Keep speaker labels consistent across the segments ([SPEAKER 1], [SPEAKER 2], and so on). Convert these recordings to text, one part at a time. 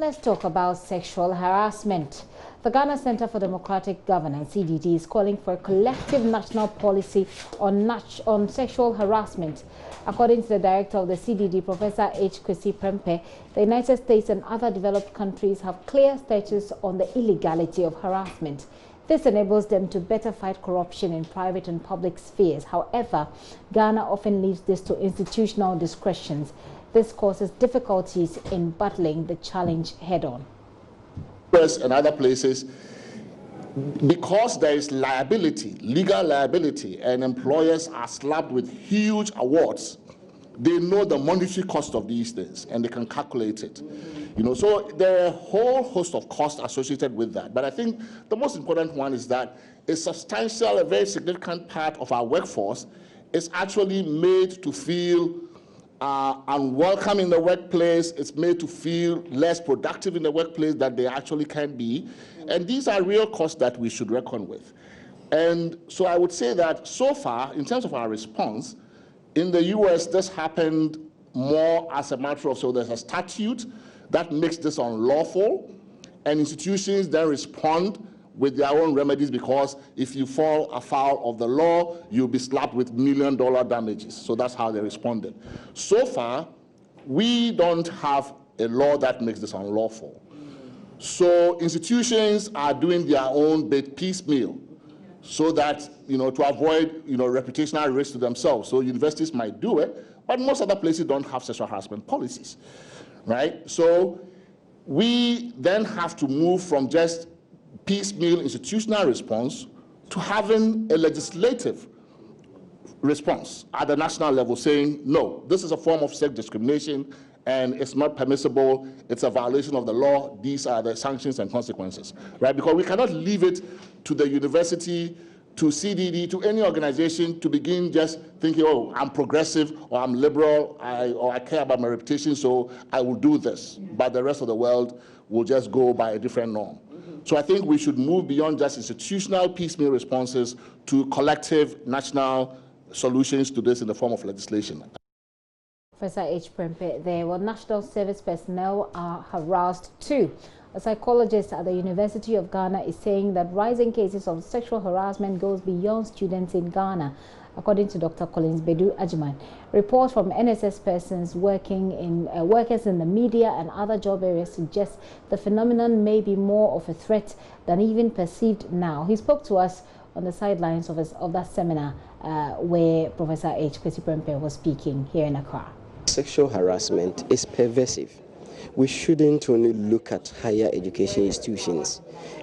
[SPEAKER 1] let's talk about sexual harassment. The Ghana Center for Democratic Governance, CDD, is calling for a collective national policy on sexual harassment. According to the director of the CDD, Professor H. Kwesi Prempeh, the United States and other developed countries have clear statutes on the illegality of harassment. This enables them to better fight corruption in private and public spheres. However, Ghana often leaves this to institutional discretions. This causes difficulties in battling the challenge head-on.
[SPEAKER 2] And other places, because there is liability, legal liability, and employers are slapped with huge awards, they know the monetary cost of these things and they can calculate it. So there are a whole host of costs associated with that. But I think the most important one is that a substantial, a very significant part of our workforce is actually made to feel unwelcome in the workplace. It's made to feel less productive in the workplace than they actually can be. And these are real costs that we should reckon with. And so I would say that so far, in terms of our response, in the US, this happened more as a matter of, so there's a statute that makes this unlawful, and institutions then respond with their own remedies, because if you fall afoul of the law, you'll be slapped with $1 million damages. So that's how they responded. So far, we don't have a law that makes this unlawful. So institutions are doing their own bit piecemeal, so that, to avoid, reputational risk to themselves. So universities might do it, but most other places don't have sexual harassment policies, right? So we then have to move from just piecemeal institutional response to having a legislative response at the national level saying, no, this is a form of sex discrimination and it's not permissible, it's a violation of the law, these are the sanctions and consequences, right? Because we cannot leave it to the university, to CDD, to any organization to begin just thinking, oh, I'm progressive or I'm liberal, or I care about my reputation, so I will do this. But the rest of the world will just go by a different norm. So I think we should move beyond just institutional piecemeal responses to collective national solutions to this in the form of legislation.
[SPEAKER 1] Professor H. Prempeh, the national service personnel are harassed too. A psychologist at the University of Ghana is saying that rising cases of sexual harassment goes beyond students in Ghana. According to Dr. Collins Bedu Ajiman, reports from NSS persons workers in the media and other job areas suggest the phenomenon may be more of a threat than even perceived now. He spoke to us on the sidelines of that seminar where Professor H. Kwesi Prempeh was speaking here in Accra.
[SPEAKER 3] Sexual harassment is pervasive. We shouldn't only look at higher education institutions.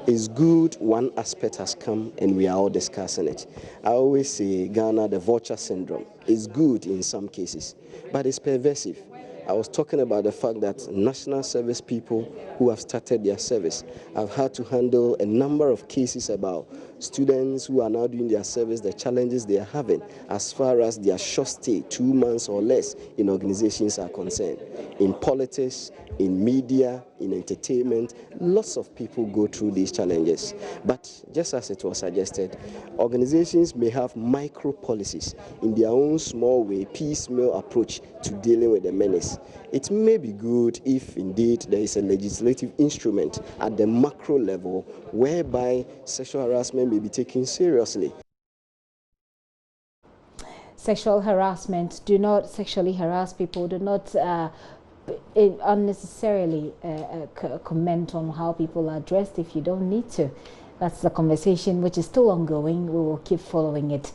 [SPEAKER 3] It's good one aspect has come and we are all discussing it. I always say Ghana, the vulture syndrome, is good in some cases, but it's pervasive. I was talking about the fact that national service people who have started their service have had to handle a number of cases about students who are now doing their service, the challenges they are having as far as their short stay, 2 months or less in organizations are concerned. In politics, in media, in entertainment, lots of people go through these challenges. But just as it was suggested, organizations may have micro policies in their own small way, piecemeal approach to dealing with the menace. It may be good if indeed there is a legislative instrument at the macro level whereby sexual harassment may be taken seriously.
[SPEAKER 1] Sexual harassment, do not sexually harass people, do not unnecessarily comment on how people are dressed if you don't need to. That's the conversation which is still ongoing. We will keep following it.